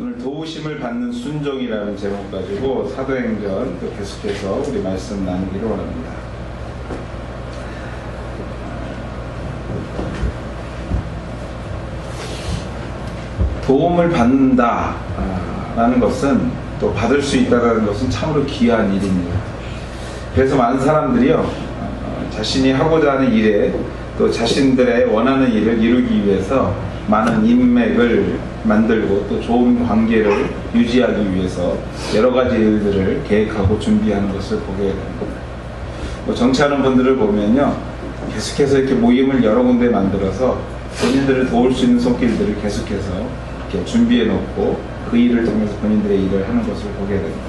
오늘 도우심을 받는 순종이라는 제목 가지고 사도행전 또 계속해서 우리 말씀 나누기로 합니다. 도움을 받는다 라는 것은, 또 받을 수 있다는 것은 참으로 귀한 일입니다. 그래서 많은 사람들이요, 자신이 하고자 하는 일에 또 자신들의 원하는 일을 이루기 위해서 많은 인맥을 만들고 또 좋은 관계를 유지하기 위해서 여러 가지 일들을 계획하고 준비하는 것을 보게 됩니다. 정치하는 분들을 보면요, 계속해서 이렇게 모임을 여러 군데 만들어서 본인들을 도울 수 있는 손길들을 계속해서 이렇게 준비해 놓고 그 일을 통해서 본인들의 일을 하는 것을 보게 됩니다.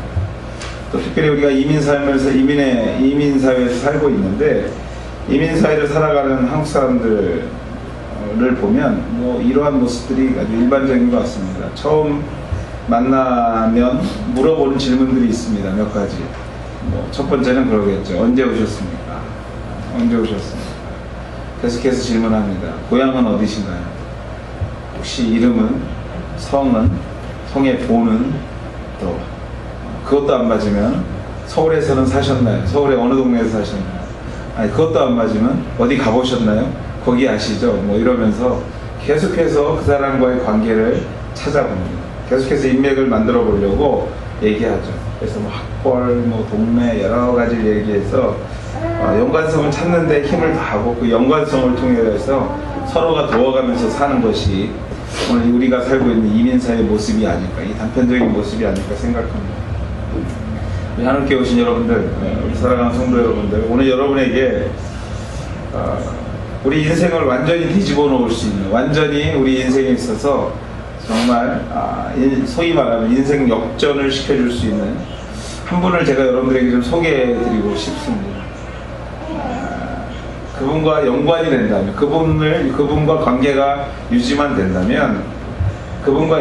또 특별히 우리가 이민사회에서 살고 있는데, 이민사회를 살아가는 한국 사람들을 보면 이러한 모습들이 아주 일반적인 것 같습니다. 처음 만나면 물어보는 질문들이 있습니다. 몇 가지. 첫 번째는 그러겠죠. 언제 오셨습니까? 언제 오셨습니까? 계속해서 질문합니다. 고향은 어디신가요? 혹시 이름은, 성은, 성의 본은, 또 그것도 안 맞으면 서울에서는 사셨나요? 서울의 어느 동네에서 사셨나요? 아니, 그것도 안 맞으면 어디 가보셨나요? 거기 아시죠? 이러면서 계속해서 그 사람과의 관계를 찾아봅니다. 계속해서 인맥을 만들어 보려고 얘기하죠. 그래서 학벌, 동네 여러 가지를 얘기해서 연관성을 찾는데 힘을 다하고, 그 연관성을 통해서 서로가 도와가면서 사는 것이 오늘 우리가 살고 있는 이민사회의 모습이 아닐까, 이 단편적인 모습이 아닐까 생각합니다. 우리 하늘께 오신 여러분들, 우리 사랑하는 성도 여러분들, 오늘 여러분에게 우리 인생을 완전히 뒤집어 놓을 수 있는, 완전히 우리 인생에 있어서 정말 소위 말하면 인생 역전을 시켜줄 수 있는 한 분을 제가 여러분들에게 좀 소개해 드리고 싶습니다. 그분과 연관이 된다면, 그분과 관계가 유지만 된다면, 그분과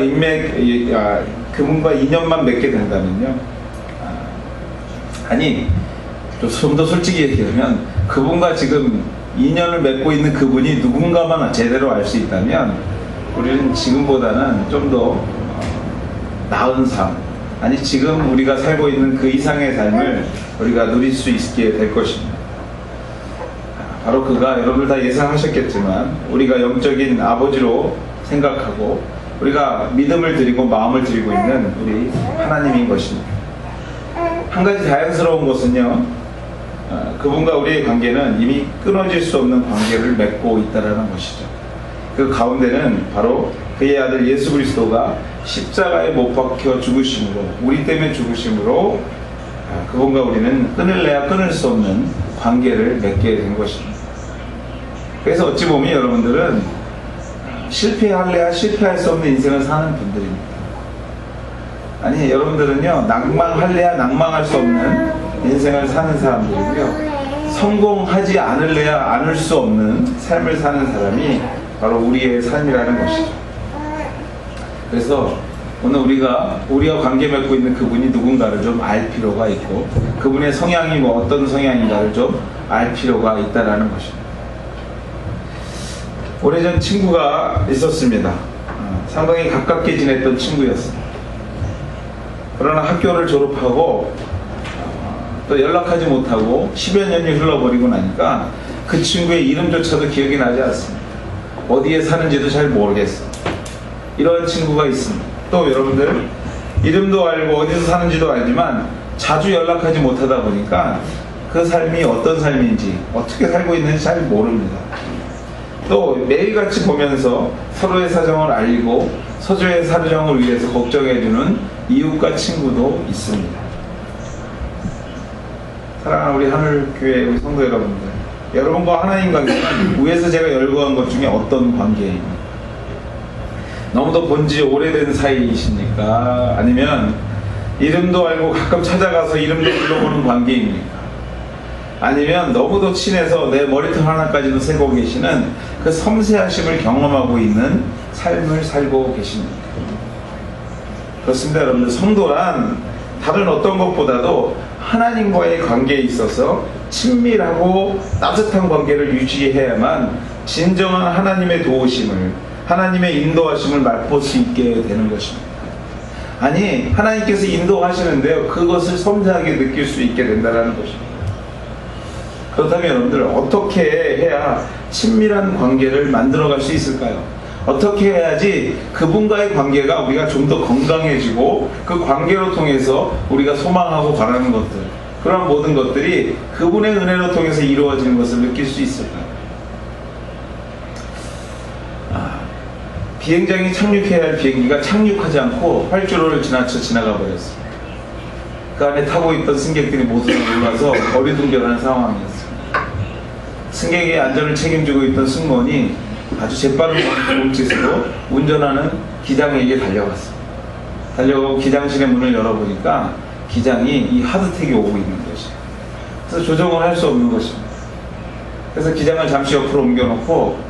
그분과 인연만 맺게 된다면요, 좀 더 솔직히 얘기하면, 그분과 지금 인연을 맺고 있는 그분이 누군가만 제대로 알 수 있다면, 우리는 지금보다는 좀 더 나은 삶, 지금 우리가 살고 있는 그 이상의 삶을 우리가 누릴 수 있게 될 것입니다. 바로 그가, 여러분들 다 예상하셨겠지만, 우리가 영적인 아버지로 생각하고 우리가 믿음을 드리고 마음을 드리고 있는 우리 하나님인 것입니다. 한 가지 자연스러운 것은요, 그분과 우리의 관계는 이미 끊어질 수 없는 관계를 맺고 있다는 것이죠. 그 가운데는 바로 그의 아들 예수 그리스도가 십자가에 못 박혀 죽으심으로, 우리 때문에 죽으심으로 그분과 우리는 끊을래야 끊을 수 없는 관계를 맺게 된 것입니다. 그래서 어찌 보면 여러분들은 실패할래야 실패할 수 없는 인생을 사는 분들입니다. 여러분들은요, 낭망할래야 낭망할 수 없는 인생을 사는 사람들이고요, 성공하지 않을래야 않을 수 없는 삶을 사는 사람이 바로 우리의 삶이라는 것이죠. 그래서 오늘 우리와 관계 맺고 있는 그분이 누군가를 좀 알 필요가 있고, 그분의 성향이 어떤 성향인가를 좀 알 필요가 있다라는 것입니다. 오래전 친구가 있었습니다. 상당히 가깝게 지냈던 친구였습니다. 그러나 학교를 졸업하고 또 연락하지 못하고 10여 년이 흘러버리고 나니까 그 친구의 이름조차도 기억이 나지 않습니다. 어디에 사는지도 잘 모르겠어. 이런 친구가 있습니다. 또 여러분들, 이름도 알고 어디서 사는지도 알지만 자주 연락하지 못하다 보니까 그 삶이 어떤 삶인지, 어떻게 살고 있는지 잘 모릅니다. 또 매일같이 보면서 서로의 사정을 알고 서로의 사정을 위해서 걱정해주는 이웃과 친구도 있습니다. 사랑하는 우리 하늘교회 우리 성도 여러분들, 여러분과 하나님 관계는 위에서 제가 열거한 것 중에 어떤 관계입니까? 너무도 본지 오래된 사이이십니까? 아니면 이름도 알고 가끔 찾아가서 이름도 불러보는 관계입니까? 아니면 너무도 친해서 내 머리털 하나까지도 세고 계시는 그 섬세하심을 경험하고 있는 삶을 살고 계십니까? 그렇습니다. 여러분들, 성도란 다른 어떤 것보다도 하나님과의 관계에 있어서 친밀하고 따뜻한 관계를 유지해야만 진정한 하나님의 도우심을, 하나님의 인도하심을 맛볼 수 있게 되는 것입니다. 아니, 하나님께서 인도하시는데요, 그것을 섬세하게 느낄 수 있게 된다는 것입니다. 그렇다면 여러분들, 어떻게 해야 친밀한 관계를 만들어갈 수 있을까요? 어떻게 해야지 그분과의 관계가 우리가 좀 더 건강해지고 그 관계로 통해서 우리가 소망하고 바라는 것들, 그런 모든 것들이 그분의 은혜로 통해서 이루어지는 것을 느낄 수 있을까요? 비행장이 착륙해야 할 비행기가 착륙하지 않고 활주로를 지나가 버렸습니다. 그 안에 타고 있던 승객들이 모두 놀라서 어리둥절한 상황이었습니다. 승객의 안전을 책임지고 있던 승무원이 아주 재빠른 몸짓으로 운전하는 기장에게 달려갔습니다. 달려가고 기장실의 문을 열어보니까 기장이 이 하드택이 오고 있는 것이에요. 그래서 조정을 할 수 없는 것입니다. 그래서 기장을 잠시 옆으로 옮겨놓고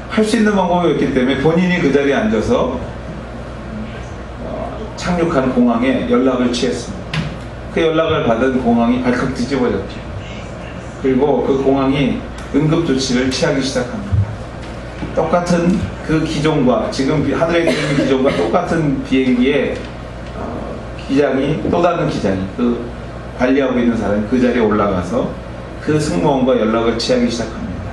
할 수 있는 방법이 없기 때문에 본인이 그 자리에 앉아서 착륙한 공항에 연락을 취했습니다. 그 연락을 받은 공항이 발칵 뒤집어졌죠. 그리고 그 공항이 응급조치를 취하기 시작합니다. 똑같은 그 기종과, 지금 하늘에 있는 기종과 똑같은 비행기에 기장이, 또 다른 기장이, 그 관리하고 있는 사람이 그 자리에 올라가서 그 승무원과 연락을 취하기 시작합니다.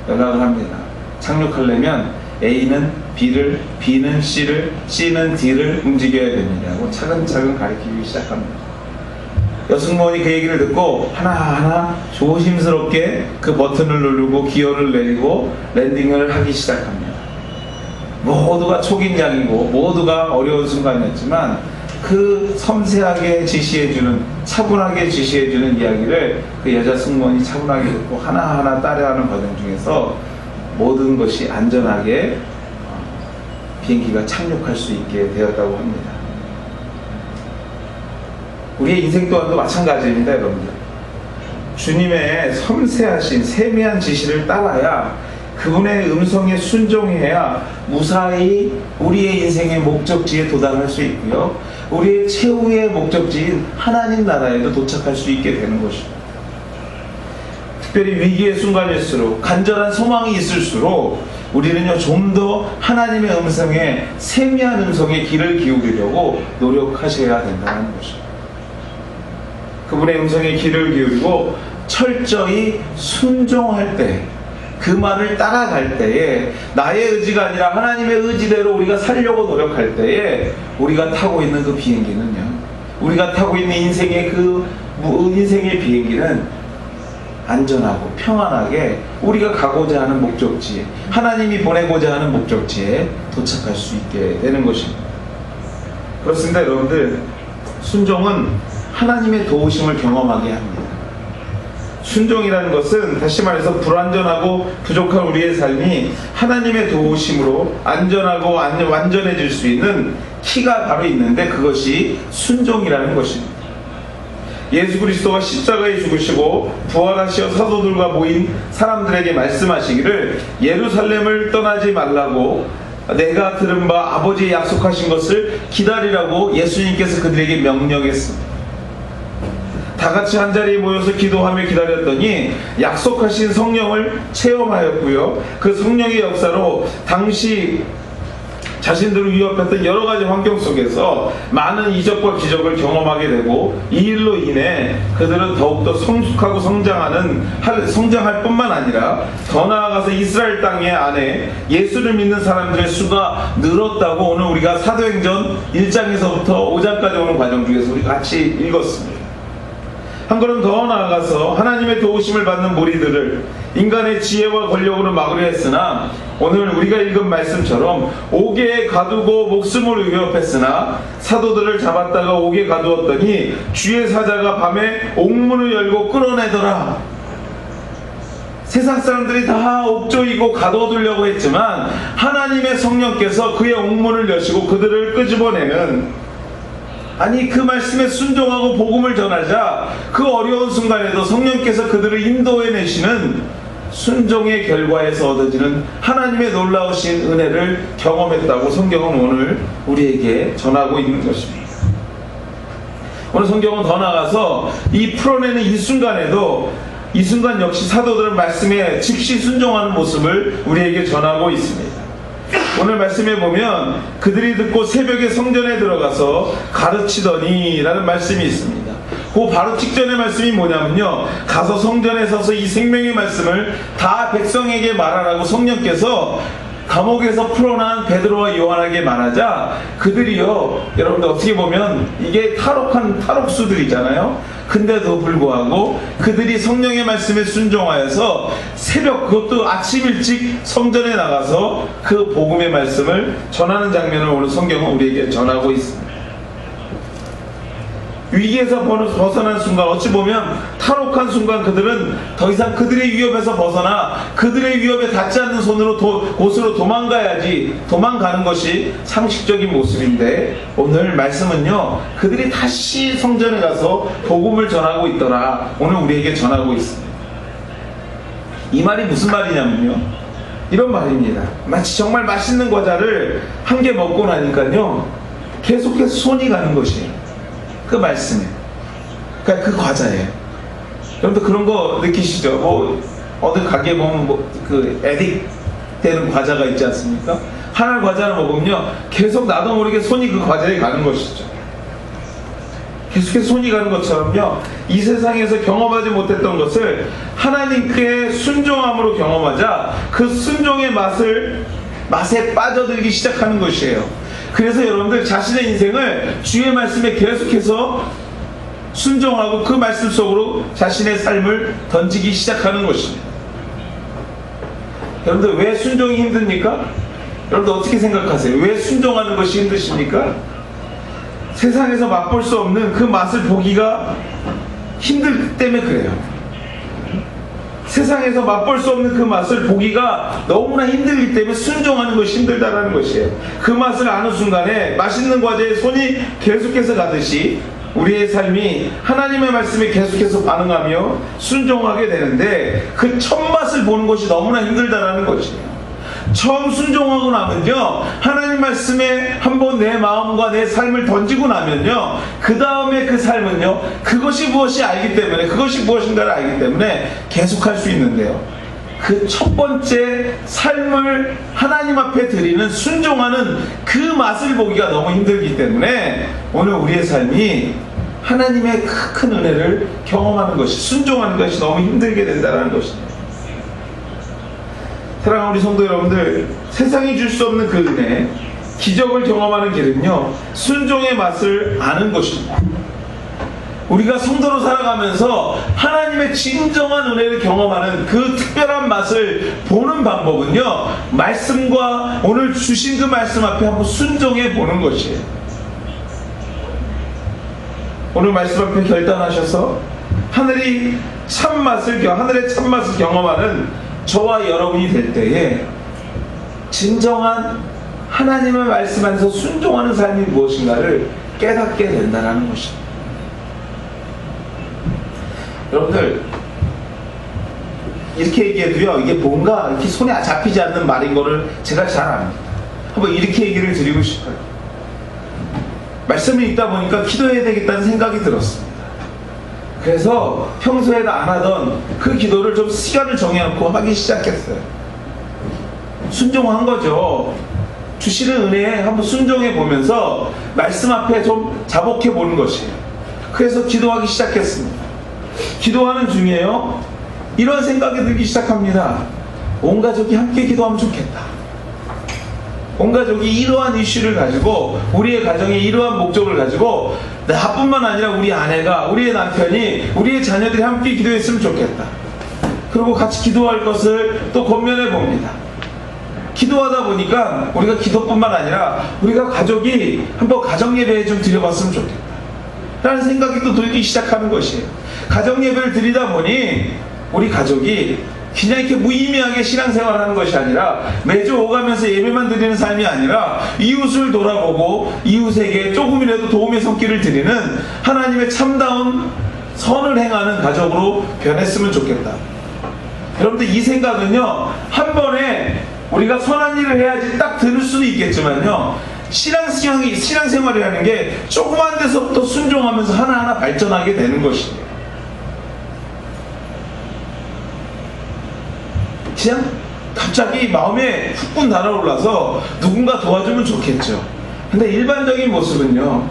연락을 합니다. 착륙하려면 A는 B를, B는 C를, C는 D를 움직여야 됩니다 하고 차근차근 가르치기 시작합니다. 여승무원이 그 얘기를 듣고 하나하나 조심스럽게 그 버튼을 누르고 기어를 내리고 랜딩을 하기 시작합니다. 모두가 초긴장이고 모두가 어려운 순간이었지만 그 섬세하게 지시해주는, 차분하게 지시해주는 이야기를 그 여자 승무원이 차분하게 듣고 하나하나 따라하는 과정 중에서 모든 것이 안전하게 비행기가 착륙할 수 있게 되었다고 합니다. 우리의 인생 또한도 마찬가지입니다, 여러분들. 주님의 섬세하신 세미한 지시를 따라야, 그분의 음성에 순종해야 무사히 우리의 인생의 목적지에 도달할 수 있고요, 우리의 최후의 목적지인 하나님 나라에도 도착할 수 있게 되는 것입니다. 특별히 위기의 순간일수록, 간절한 소망이 있을수록 우리는요, 좀 더 하나님의 음성에, 세미한 음성에 귀를 기울이려고 노력하셔야 된다는 것입니다. 그분의 음성에 귀를 기울이고 철저히 순종할 때, 그 말을 따라갈 때에, 나의 의지가 아니라 하나님의 의지대로 우리가 살려고 노력할 때에 우리가 타고 있는 그 비행기는요, 우리가 타고 있는 인생의 인생의 비행기는 안전하고 평안하게 우리가 가고자 하는 목적지에, 하나님이 보내고자 하는 목적지에 도착할 수 있게 되는 것입니다. 그렇습니다, 여러분들. 순종은 하나님의 도우심을 경험하게 합니다. 순종이라는 것은, 다시 말해서 불완전하고 부족한 우리의 삶이 하나님의 도우심으로 안전하고 완전해질 수 있는 키가 바로 있는데, 그것이 순종이라는 것입니다. 예수 그리스도가 십자가에 죽으시고 부활하시어 사도들과 모인 사람들에게 말씀하시기를, 예루살렘을 떠나지 말라고 내가 들은 바 아버지의 약속하신 것을 기다리라고 예수님께서 그들에게 명령했습니다. 다 같이 한자리에 모여서 기도하며 기다렸더니 약속하신 성령을 체험하였고요, 그 성령의 역사로 당시 자신들을 위협했던 여러 가지 환경 속에서 많은 이적과 기적을 경험하게 되고, 이 일로 인해 그들은 더욱더 성숙하고 성장할 뿐만 아니라 더 나아가서 이스라엘 땅의 안에 예수를 믿는 사람들의 수가 늘었다고 오늘 우리가 사도행전 1장에서부터 5장까지 오는 과정 중에서 우리 같이 읽었습니다. 한 걸음 더 나아가서 하나님의 도우심을 받는 무리들을 인간의 지혜와 권력으로 막으려 했으나, 오늘 우리가 읽은 말씀처럼 옥에 가두고 목숨을 위협했으나 사도들을 잡았다가 옥에 가두었더니 주의 사자가 밤에 옥문을 열고 끌어내더라. 세상 사람들이 다 옥조이고 가둬두려고 했지만 하나님의 성령께서 그의 옥문을 여시고 그들을 끄집어내는, 아니, 그 말씀에 순종하고 복음을 전하자 그 어려운 순간에도 성령께서 그들을 인도해내시는 순종의 결과에서 얻어지는 하나님의 놀라우신 은혜를 경험했다고 성경은 오늘 우리에게 전하고 있는 것입니다. 오늘 성경은 더 나아가서 이 풀어내는 이 순간에도, 이 순간 역시 사도들은 말씀에 즉시 순종하는 모습을 우리에게 전하고 있습니다. 오늘 말씀에 보면 그들이 듣고 새벽에 성전에 들어가서 가르치더니 라는 말씀이 있습니다. 그 바로 직전의 말씀이 뭐냐면요, 가서 성전에 서서 이 생명의 말씀을 다 백성에게 말하라고 성령께서 감옥에서 풀어난 베드로와 요한에게 말하자, 그들이요, 여러분들 어떻게 보면 이게 탈옥한 탈옥수들이잖아요. 근데도 불구하고 그들이 성령의 말씀에 순종하여서 새벽, 그것도 아침 일찍 성전에 나가서 그 복음의 말씀을 전하는 장면을 오늘 성경은 우리에게 전하고 있습니다. 위기에서 벗어난 순간, 어찌 보면 탈옥한 순간 그들은 더 이상 그들의 위협에서 벗어나 그들의 위협에 닿지 않는 곳으로 도망가는 것이 상식적인 모습인데, 오늘 말씀은요, 그들이 다시 성전에 가서 복음을 전하고 있더라, 오늘 우리에게 전하고 있습니다. 이 말이 무슨 말이냐면요, 이런 말입니다. 마치 정말 맛있는 과자를 한 개 먹고 나니까요, 계속해서 손이 가는 것이에요. 그 말씀에, 그러니까 그 과자예요. 여러분들 그런 거 느끼시죠? 뭐 어디 가게 보면 그 에딕 되는 과자가 있지 않습니까? 하나 과자를 먹으면요, 계속 나도 모르게 손이 그 과자에 가는 것이죠. 계속해서 손이 가는 것처럼요, 이 세상에서 경험하지 못했던 것을 하나님께 순종함으로 경험하자 그 순종의 맛에 빠져들기 시작하는 것이에요. 그래서 여러분들 자신의 인생을 주의 말씀에 계속해서 순종하고 그 말씀 속으로 자신의 삶을 던지기 시작하는 것입니다. 여러분들 왜 순종이 힘듭니까? 여러분들 어떻게 생각하세요? 왜 순종하는 것이 힘드십니까? 세상에서 맛볼 수 없는 그 맛을 보기가 힘들기 때문에 그래요. 세상에서 맛볼 수 없는 그 맛을 보기가 너무나 힘들기 때문에 순종하는 것이 힘들다라는 것이에요. 그 맛을 아는 순간에 맛있는 과자에 손이 계속해서 가듯이 우리의 삶이 하나님의 말씀에 계속해서 반응하며 순종하게 되는데, 그 첫 맛을 보는 것이 너무나 힘들다라는 것이에요. 처음 순종하고 나면요, 하나님 말씀에 한번 내 마음과 내 삶을 던지고 나면요, 그 다음에 그 삶은요, 그것이 무엇인가를 알기 때문에 계속할 수 있는데요, 그 첫 번째 삶을 하나님 앞에 드리는 순종하는 그 맛을 보기가 너무 힘들기 때문에 오늘 우리의 삶이 하나님의 큰 은혜를 경험하는 것이, 순종하는 것이 너무 힘들게 된다는 것입니다. 사랑하는 우리 성도 여러분들, 세상이 줄 수 없는 그 은혜, 기적을 경험하는 길은요, 순종의 맛을 아는 것입니다. 우리가 성도로 살아가면서 하나님의 진정한 은혜를 경험하는 그 특별한 맛을 보는 방법은요, 말씀과 오늘 주신 그 말씀 앞에 한번 순종해 보는 것이에요. 오늘 말씀 앞에 결단하셔서 하늘의 참맛을 경험하는 저와 여러분이 될 때에 진정한 하나님의 말씀 안에서 순종하는 삶이 무엇인가를 깨닫게 된다는 것입니다. 여러분들 이렇게 얘기해도요, 이게 뭔가 이렇게 손에 잡히지 않는 말인 거를 제가 잘 압니다. 한번 이렇게 얘기를 드리고 싶어요. 말씀을 읽다 보니까 기도해야 되겠다는 생각이 들었습니다. 그래서 평소에 안 하던 그 기도를 좀 시간을 정해놓고 하기 시작했어요. 순종한 거죠. 주시는 은혜에 한번 순종해 보면서 말씀 앞에 좀 자복해 보는 것이에요. 그래서 기도하기 시작했습니다. 기도하는 중에요, 이런 생각이 들기 시작합니다. 온 가족이 함께 기도하면 좋겠다. 온 가족이 이러한 이슈를 가지고, 우리의 가정의 이러한 목적을 가지고 나뿐만 아니라 우리 아내가, 우리의 남편이, 우리의 자녀들이 함께 기도했으면 좋겠다. 그리고 같이 기도할 것을 또 권면해 봅니다. 기도하다 보니까 우리가 기도뿐만 아니라 우리가 가족이 한번 가정예배에 좀 드려봤으면 좋겠다 라는 생각이 또 들기 시작하는 것이에요. 가정예배를 드리다 보니 우리 가족이 그냥 이렇게 무의미하게 신앙생활을 하는 것이 아니라 매주 오가면서 예배만 드리는 삶이 아니라 이웃을 돌아보고 이웃에게 조금이라도 도움의 손길을 드리는 하나님의 참다운 선을 행하는 가족으로 변했으면 좋겠다. 여러분들 이 생각은요, 한 번에 우리가 선한 일을 해야지 딱 들을 수도 있겠지만요, 신앙생활이라는 게 조그만 데서부터 순종하면서 하나하나 발전하게 되는 것이에요. 그냥 갑자기 마음에 훅군 달아올라서 누군가 도와주면 좋겠죠. 근데 일반적인 모습은요,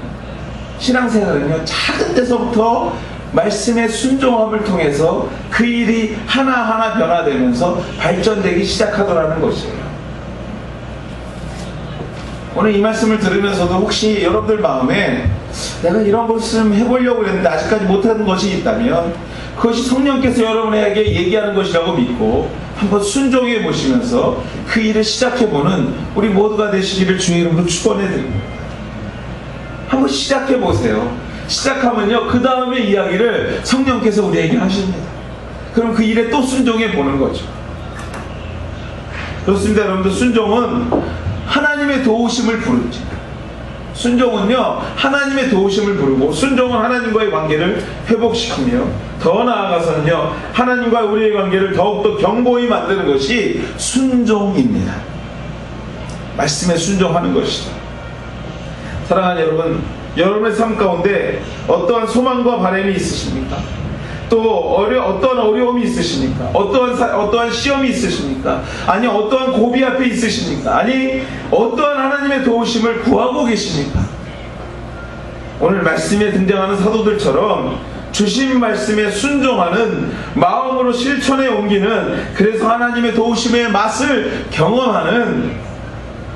신앙생활은요, 작은 데서부터 말씀의 순종함을 통해서 그 일이 하나하나 변화되면서 발전되기 시작하더라는 것이에요. 오늘 이 말씀을 들으면서도 혹시 여러분들 마음에 내가 이런 것을 해보려고 했는데 아직까지 못하는 것이 있다면 그것이 성령께서 여러분에게 얘기하는 것이라고 믿고 한번 순종해 보시면서 그 일을 시작해보는 우리 모두가 되시기를 주의 이름으로 축원해드립니다. 한번 시작해 보세요. 시작하면요, 그 다음에 이야기를 성령께서 우리에게 하십니다. 그럼 그 일에 또 순종해 보는 거죠. 그렇습니다. 여러분들, 순종은 하나님의 도우심을 부르죠. 순종은요, 하나님의 도우심을 부르고, 순종은 하나님과의 관계를 회복시키며, 더 나아가서는요, 하나님과 우리의 관계를 더욱더 견고히 만드는 것이 순종입니다. 말씀에 순종하는 것이죠. 사랑하는 여러분, 여러분의 삶 가운데 어떠한 소망과 바람이 있으십니까? 또 어떠한 어려움이 있으십니까? 어떠한 시험이 있으십니까? 아니 어떠한 고비 앞에 있으십니까? 아니 어떠한 하나님의 도우심을 구하고 계십니까? 오늘 말씀에 등장하는 사도들처럼 주신 말씀에 순종하는 마음으로 실천에 옮기는, 그래서 하나님의 도우심의 맛을 경험하는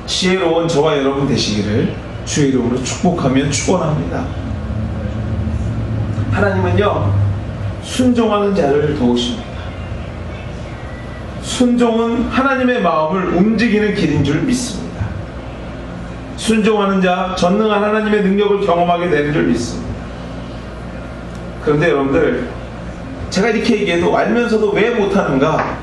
지혜로운 저와 여러분 되시기를 주의 이름으로 축복하며 축원합니다. 하나님은요, 순종하는 자를 도우십니다. 순종은 하나님의 마음을 움직이는 길인 줄 믿습니다. 순종하는 자, 전능한 하나님의 능력을 경험하게 되는 줄 믿습니다. 그런데 여러분들, 제가 이렇게 얘기해도 알면서도 왜 못하는가?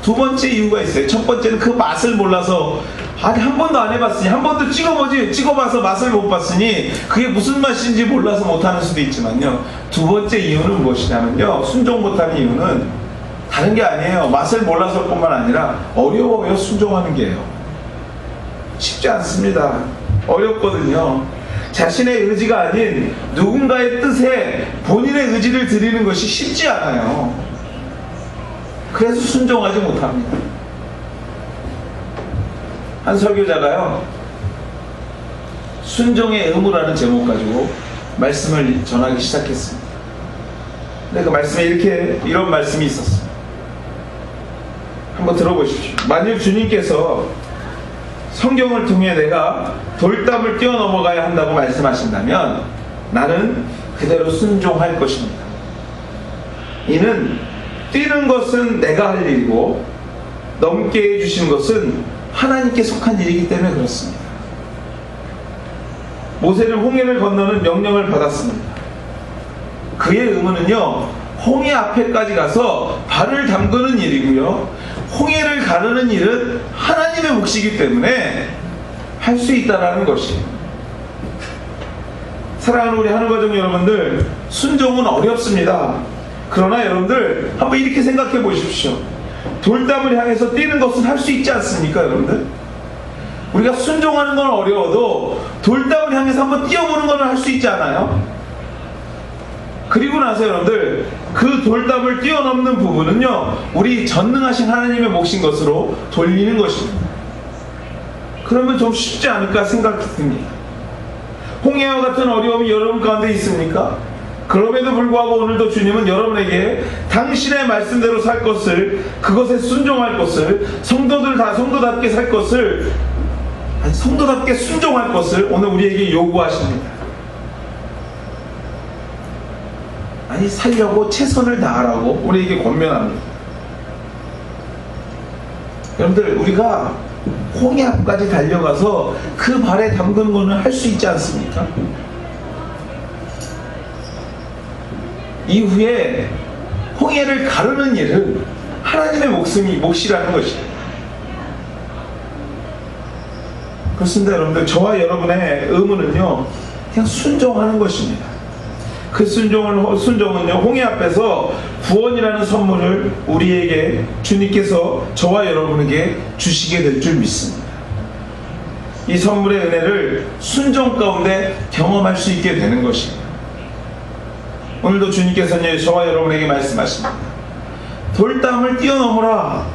두 번째 이유가 있어요. 첫 번째는 그 맛을 몰라서, 아니 한 번도 안 해봤으니, 한 번도 찍어봐서 맛을 못 봤으니 그게 무슨 맛인지 몰라서 못하는 수도 있지만요, 두 번째 이유는 무엇이냐면요, 순종 못하는 이유는 다른 게 아니에요. 맛을 몰라서 뿐만 아니라 어려워요. 순종하는 게요, 쉽지 않습니다. 어렵거든요. 자신의 의지가 아닌 누군가의 뜻에 본인의 의지를 드리는 것이 쉽지 않아요. 그래서 순종하지 못합니다. 한 설교자가요, 순종의 의무라는 제목 가지고 말씀을 전하기 시작했습니다. 근데 그 말씀에 이런 말씀이 있었어요. 한번 들어보십시오. 만일 주님께서 성경을 통해 내가 돌담을 뛰어넘어가야 한다고 말씀하신다면 나는 그대로 순종할 것입니다. 이는 뛰는 것은 내가 할 일이고 넘게 해주신 것은 하나님께 속한 일이기 때문에 그렇습니다. 모세는 홍해를 건너는 명령을 받았습니다. 그의 의무는요, 홍해 앞에까지 가서 발을 담그는 일이고요, 홍해를 가르는 일은 하나님의 몫이기 때문에 할 수 있다라는 것이에요. 사랑하는 우리 하늘가족 여러분들, 순종은 어렵습니다. 그러나 여러분들 한번 이렇게 생각해 보십시오. 돌담을 향해서 뛰는 것은 할 수 있지 않습니까? 여러분들, 우리가 순종하는 건 어려워도 돌담을 향해서 한번 뛰어보는 건 할 수 있지 않아요? 그리고 나서 여러분들, 그 돌담을 뛰어넘는 부분은요, 우리 전능하신 하나님의 몫인 것으로 돌리는 것입니다. 그러면 좀 쉽지 않을까 생각이 듭니다. 홍해와 같은 어려움이 여러분 가운데 있습니까? 그럼에도 불구하고 오늘도 주님은 여러분에게 당신의 말씀대로 살 것을, 그것에 순종할 것을, 성도답게 살 것을, 성도답게 순종할 것을 오늘 우리에게 요구하십니다. 아니, 살려고 최선을 다하라고 우리에게 권면합니다. 여러분들, 우리가 홍해 앞까지 달려가서 그 발에 담그는 것은 할 수 있지 않습니까? 이후에 홍해를 가르는 일은 하나님의 몫이라는 것이에요. 그렇습니다. 여러분들, 저와 여러분의 의무는요, 그냥 순종하는 것입니다. 그 순종은요, 홍해 앞에서 구원이라는 선물을 우리에게 주님께서 저와 여러분에게 주시게 될 줄 믿습니다. 이 선물의 은혜를 순종 가운데 경험할 수 있게 되는 것입니다. 오늘도 주님께서는 저와 여러분에게 말씀하십니다. 돌담을 뛰어넘으라.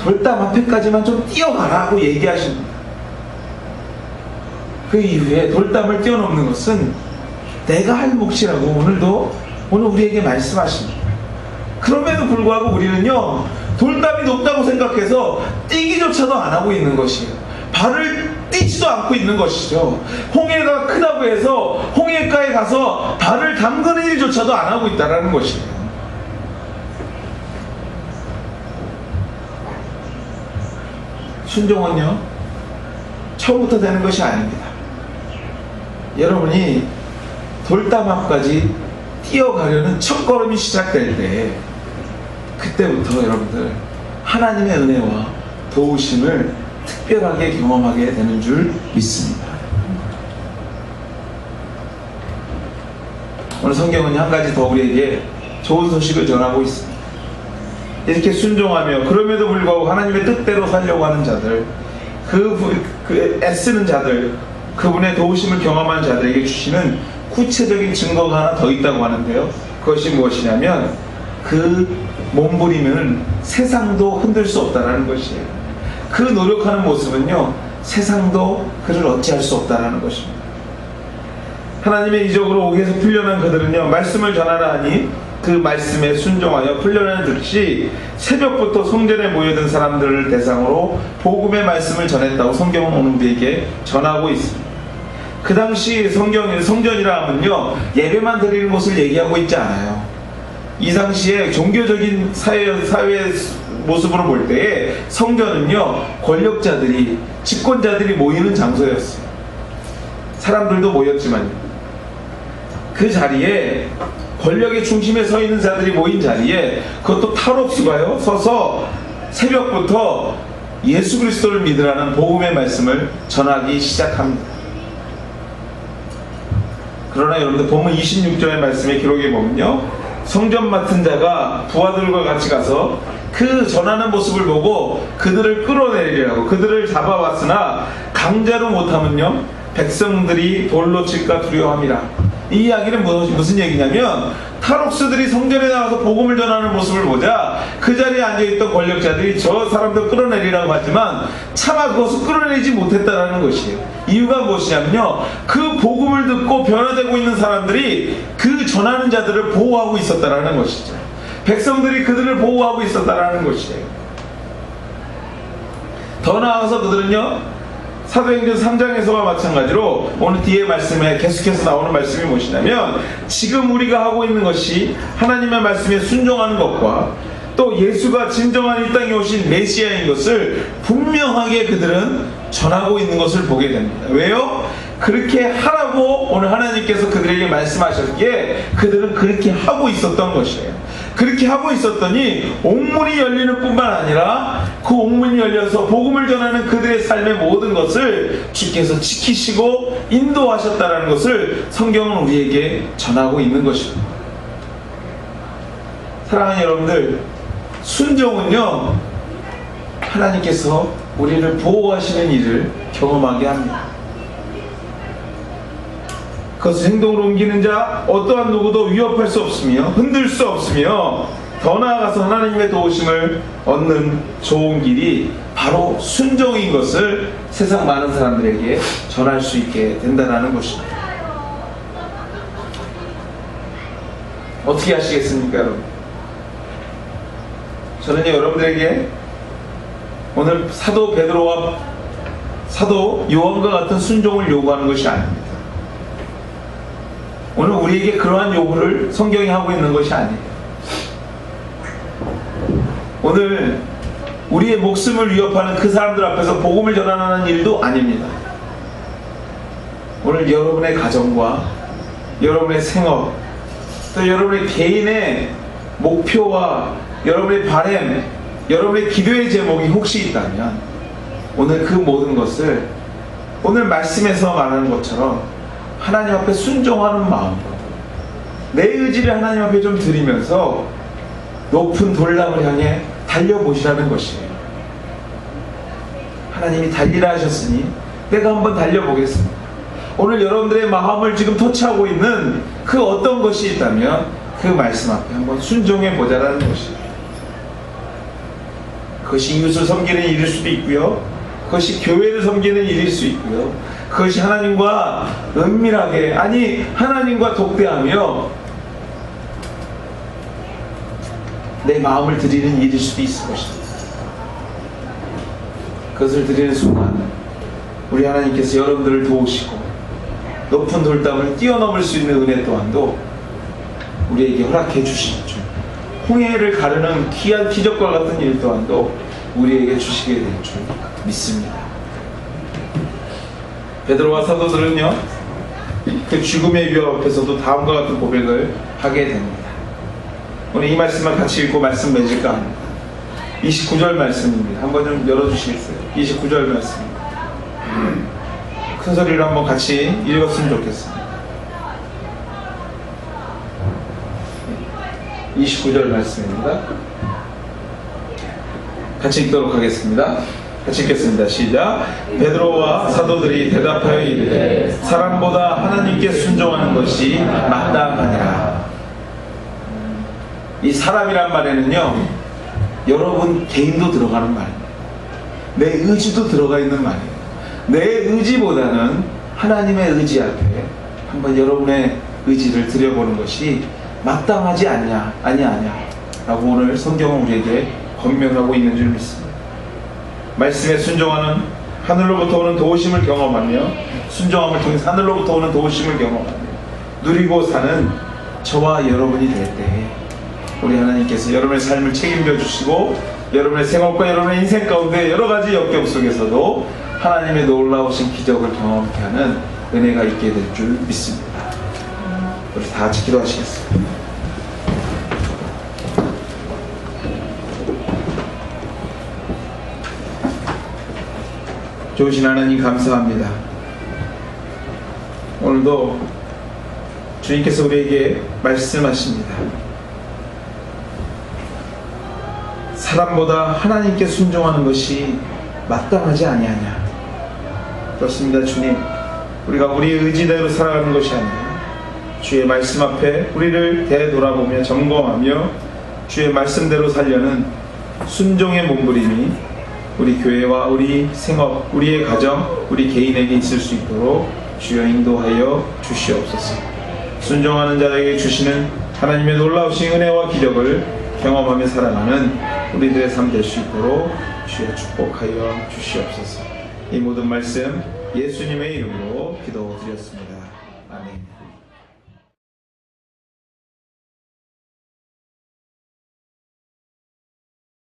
돌담 앞에까지만 좀 뛰어가라고 얘기하십니다. 그 이후에 돌담을 뛰어넘는 것은 내가 할 몫이라고 오늘 우리에게 말씀하십니다. 그럼에도 불구하고 우리는요, 돌담이 높다고 생각해서 뛰기조차도 안 하고 있는 것이에요. 발을 띄지도 않고 있는 것이죠. 홍해가 크다고 해서 홍해가에 가서 발을 담그는 일조차도 안 하고 있다는 것이에요. 순종은요, 처음부터 되는 것이 아닙니다. 여러분이 돌담 앞까지 뛰어가려는 첫걸음이 시작될 때, 그때부터 여러분들 하나님의 은혜와 도우심을 특별하게 경험하게 되는 줄 믿습니다. 오늘 성경은 한 가지 더 우리에게 좋은 소식을 전하고 있습니다. 이렇게 순종하며 그럼에도 불구하고 하나님의 뜻대로 살려고 하는 자들, 그 애쓰는 자들, 그분의 도우심을 경험한 자들에게 주시는 구체적인 증거가 하나 더 있다고 하는데요. 그것이 무엇이냐면 그 몸부림은 세상도 흔들 수 없다는 것이에요. 그 노력하는 모습은요, 세상도 그를 어찌할 수 없다는 것입니다. 하나님의 이적으로 옥에서 풀려난 그들은요, 말씀을 전하라 하니 그 말씀에 순종하여 풀려난 듯이 새벽부터 성전에 모여든 사람들을 대상으로 복음의 말씀을 전했다고 성경은 오늘 우리에게 전하고 있습니다. 그 당시 성전이라 하면요, 예배만 드리는 곳을 얘기하고 있지 않아요. 이 당시에 종교적인 사회 모습으로 볼 때에 성전은요, 권력자들이, 집권자들이 모이는 장소였어요. 사람들도 모였지만 그 자리에, 권력의 중심에 서 있는 자들이 모인 자리에, 그것도 탈옥수가요, 서서 새벽부터 예수 그리스도를 믿으라는 복음의 말씀을 전하기 시작합니다. 그러나 여러분들 본문 26절의 말씀에 기록해 보면요, 성전 맡은 자가 부하들과 같이 가서 그 전하는 모습을 보고 그들을 끌어내리려고 그들을 잡아왔으나 강제로 못하면요, 백성들이 돌로 칠까 두려워함이라. 이 이야기는 무슨 얘기냐면, 탈옥수들이 성전에 나가서 복음을 전하는 모습을 보자 그 자리에 앉아있던 권력자들이 저 사람들 끌어내리라고 하지만 차마 그것을 끌어내리지 못했다는 것이에요. 이유가 무엇이냐면요, 그 복음을 듣고 변화되고 있는 사람들이 그 전하는 자들을 보호하고 있었다는 것이죠. 백성들이 그들을 보호하고 있었다는 것이에요. 더 나아가서 그들은요, 사도행전 3장에서와 마찬가지로 오늘 뒤에 말씀에 계속해서 나오는 말씀이 무엇이냐면, 지금 우리가 하고 있는 것이 하나님의 말씀에 순종하는 것과 또 예수가 진정한 이 땅에 오신 메시아인 것을 분명하게 그들은 전하고 있는 것을 보게 됩니다. 왜요? 그렇게 하라고 오늘 하나님께서 그들에게 말씀하셨기에 그들은 그렇게 하고 있었던 것이에요. 그렇게 하고 있었더니 옥문이 열리는 뿐만 아니라 그 옥문이 열려서 복음을 전하는 그들의 삶의 모든 것을 주께서 지키시고 인도하셨다는 것을 성경은 우리에게 전하고 있는 것입니다. 사랑하는 여러분들, 순종은요, 하나님께서 우리를 보호하시는 일을 경험하게 합니다. 그것을 행동으로 옮기는 자 어떠한 누구도 위협할 수 없으며 흔들 수 없으며, 더 나아가서 하나님의 도우심을 얻는 좋은 길이 바로 순종인 것을 세상 많은 사람들에게 전할 수 있게 된다는 것입니다. 어떻게 하시겠습니까, 여러분? 저는요, 여러분들에게 오늘 사도 베드로와 사도 요한과 같은 순종을 요구하는 것이 아닙니다. 오늘 우리에게 그러한 요구를 성경이 하고 있는 것이 아니에요. 오늘 우리의 목숨을 위협하는 그 사람들 앞에서 복음을 전하는 일도 아닙니다. 오늘 여러분의 가정과 여러분의 생업, 또 여러분의 개인의 목표와 여러분의 바램, 여러분의 기도의 제목이 혹시 있다면 오늘 그 모든 것을 오늘 말씀에서 말하는 것처럼 하나님 앞에 순종하는 마음으로 내 의지를 하나님 앞에 좀 드리면서 높은 돌담을 향해 달려보시라는 것이에요. 하나님이 달리라 하셨으니 내가 한번 달려보겠습니다. 오늘 여러분들의 마음을 지금 터치하고 있는 그 어떤 것이 있다면 그 말씀 앞에 한번 순종해 보자라는 것이에요. 그것이 이웃을 섬기는 일일 수도 있고요. 그것이 교회를 섬기는 일일 수 있고요. 그것이 하나님과 은밀하게, 아니 하나님과 독대하며 내 마음을 드리는 일일 수도 있을 것입니다. 그것을 드리는 순간 우리 하나님께서 여러분들을 도우시고 높은 돌담을 뛰어넘을 수 있는 은혜 또한도 우리에게 허락해 주실 줄, 홍해를 가르는 귀한 기적과 같은 일 또한도 우리에게 주시게 될 줄 믿습니다. 베드로와 사도들은요, 그 죽음의 위협 앞에서도 다음과 같은 고백을 하게 됩니다. 오늘 이 말씀을 같이 읽고 말씀 맺을까 합니다. 29절 말씀입니다. 한번 좀 열어주시겠어요? 29절 말씀입니다. 큰 소리로 한번 같이 읽었으면 좋겠습니다. 29절 말씀입니다. 같이 읽도록 하겠습니다. 같이 읽겠습니다. 시작. 베드로와 사도들이 대답하여 이르되 사람보다 하나님께 순종하는 것이 마땅하니라. 이 사람이란 말에는요, 여러분 개인도 들어가는 말입니다. 내 의지도 들어가 있는 말이에요. 내 의지보다는 하나님의 의지 앞에 한번 여러분의 의지를 드려보는 것이 마땅하지 않냐, 아니냐 라고 오늘 성경은 우리에게 권면하고 있는 줄 믿습니다. 말씀에 순종하는, 하늘로부터 오는 도우심을 경험하며, 순종함을 통해서 하늘로부터 오는 도우심을 경험하며 누리고 사는 저와 여러분이 될 때에 우리 하나님께서 여러분의 삶을 책임져 주시고 여러분의 생활과 여러분의 인생 가운데 여러 가지 역경 속에서도 하나님의 놀라우신 기적을 경험케 하는 은혜가 있게 될 줄 믿습니다. 우리 다 같이 기도하시겠습니다. 좋으신 하나님 감사합니다. 오늘도 주님께서 우리에게 말씀하십니다. 사람보다 하나님께 순종하는 것이 마땅하지 아니하냐. 그렇습니다. 주님, 우리가 우리의 의지대로 살아가는 것이 아니라 주의 말씀 앞에 우리를 되돌아보며 점검하며 주의 말씀대로 살려는 순종의 몸부림이 우리 교회와 우리 생업, 우리의 가정, 우리 개인에게 있을 수 있도록 주여 인도하여 주시옵소서. 순종하는 자에게 주시는 하나님의 놀라우신 은혜와 기적을 경험하며 살아가는 우리들의 삶 될 수 있도록 주여 축복하여 주시옵소서. 이 모든 말씀 예수님의 이름으로 기도드렸습니다.